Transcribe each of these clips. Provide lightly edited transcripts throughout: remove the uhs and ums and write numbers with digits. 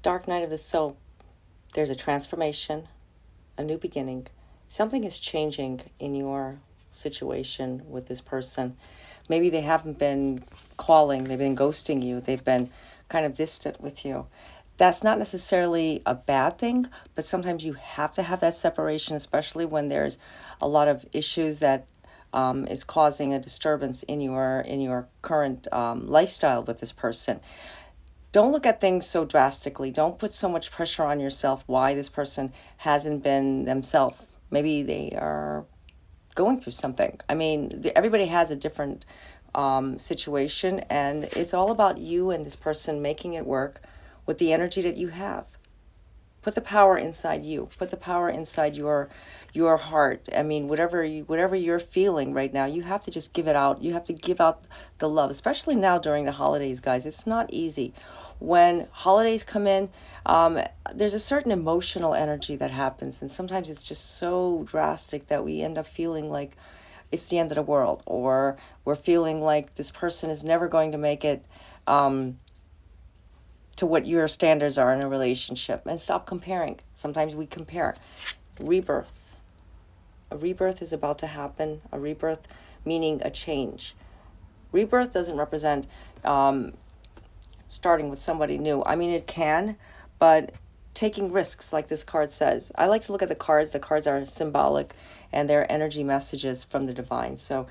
Dark night of the soul. There's a transformation, a new beginning. Something is changing in your situation with this person. Maybe they haven't been calling, they've been ghosting you, they've been kind of distant with you. That's not necessarily a bad thing, but sometimes you have to have that separation, especially when there's a lot of issues that is causing a disturbance in your current lifestyle with this person. Don't look at things so drastically. Don't put so much pressure on yourself why this person hasn't been themselves. Maybe they are going through something. I mean, everybody has a different situation, and it's all about you and this person making it work with the energy that you have. Put the power inside you. Put the power inside your heart. I mean, whatever you're feeling right now, you have to just give it out. You have to give out the love, especially now during the holidays, guys. It's not easy. When holidays come in, there's a certain emotional energy that happens, and sometimes it's just so drastic that we end up feeling like it's the end of the world, or we're feeling like this person is never going to make it to what your standards are in a relationship. And stop comparing. Sometimes we compare. Rebirth. A rebirth is about to happen. A rebirth meaning a change. Rebirth doesn't represent starting with somebody new. I mean, it can, but taking risks, like this card says. I like to look at the cards. The cards are symbolic, and they're energy messages from the divine. So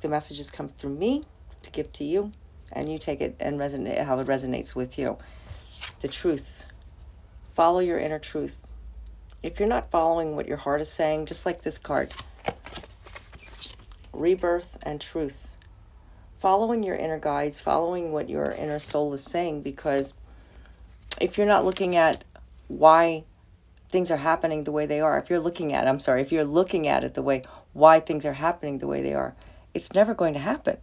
the messages come through me to give to you, and you take it and resonate how it resonates with you. The truth. Follow your inner truth. If you're not following what your heart is saying, just like this card, rebirth and truth. Following your inner guides, following what your inner soul is saying, because if you're not looking at why things are happening the way they are, if you're looking at it the way why things are happening the way they are, it's never going to happen.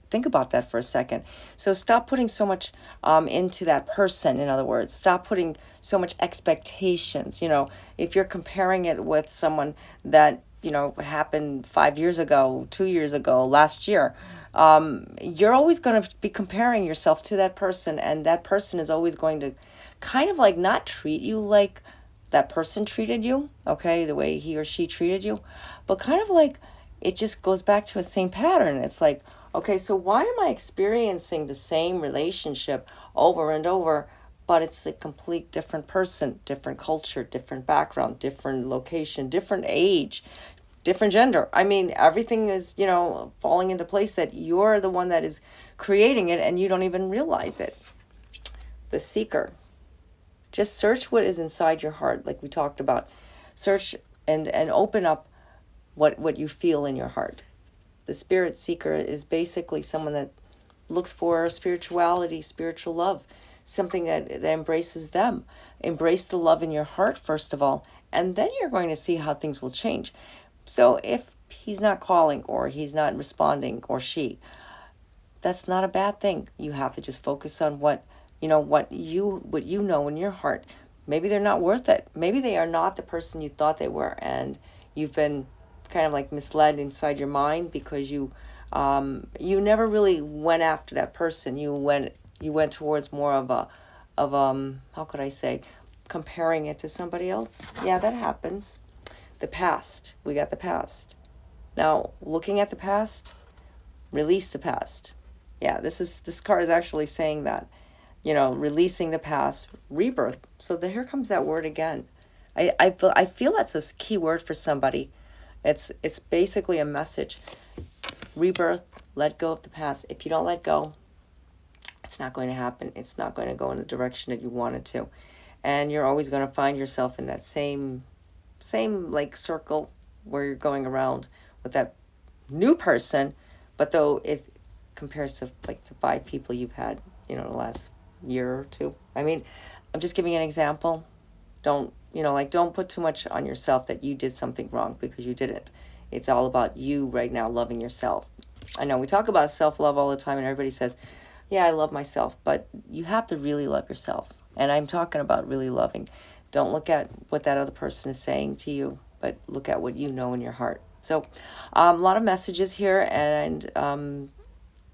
Think about that for a second. So stop putting so much into that person. In other words, stop putting so much expectations. You know, if you're comparing it with someone that, you know, happened 5 years ago, 2 years ago, last year, you're always going to be comparing yourself to that person, and that person is always going to kind of like not treat you like that person treated you, okay, the way he or she treated you, but kind of like it just goes back to the same pattern. It's like, okay, so why am I experiencing the same relationship over and over, but it's a complete different person, different culture, different background, different location, different age, different gender. I mean, everything is, you know, falling into place that you're the one that is creating it and you don't even realize it. The seeker. Just search what is inside your heart, like we talked about. Search and open up what you feel in your heart. The spirit seeker is basically someone that looks for spirituality, spiritual love, something that embraces them. Embrace the love in your heart, first of all, and then you're going to see how things will change. So if he's not calling or he's not responding, or she, that's not a bad thing. You have to just focus on what you know in your heart. Maybe they're not worth it. Maybe they are not the person you thought they were, and you've been kind of like misled inside your mind because you never really went after that person. You went towards more of how could I say, comparing it to somebody else. Yeah, that happens. The past. We got the past. Now, looking at the past, release the past. Yeah, this card is actually saying that. You know, releasing the past, rebirth. So here comes that word again. I feel that's a key word for somebody. It's basically a message. Rebirth, let go of the past. If you don't let go, it's not going to happen. It's not going to go in the direction that you want it to. And you're always going to find yourself in that same like circle where you're going around with that new person, but though it compares to like the 5 people you've had, you know, the last year or two. I mean, I'm just giving an example. Don't put too much on yourself that you did something wrong, because you didn't. It's all about you right now loving yourself. I know we talk about self-love all the time and everybody says, yeah, I love myself, but you have to really love yourself. And I'm talking about really loving. Don't look at what that other person is saying to you, but look at what you know in your heart. So a lot of messages here, and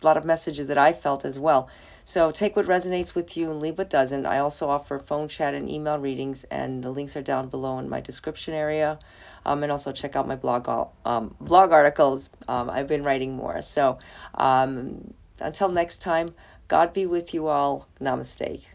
lot of messages that I felt as well. So take what resonates with you and leave what doesn't. I also offer phone chat and email readings, and the links are down below in my description area. And also check out my blog articles. I've been writing more. So until next time, God be with you all. Namaste.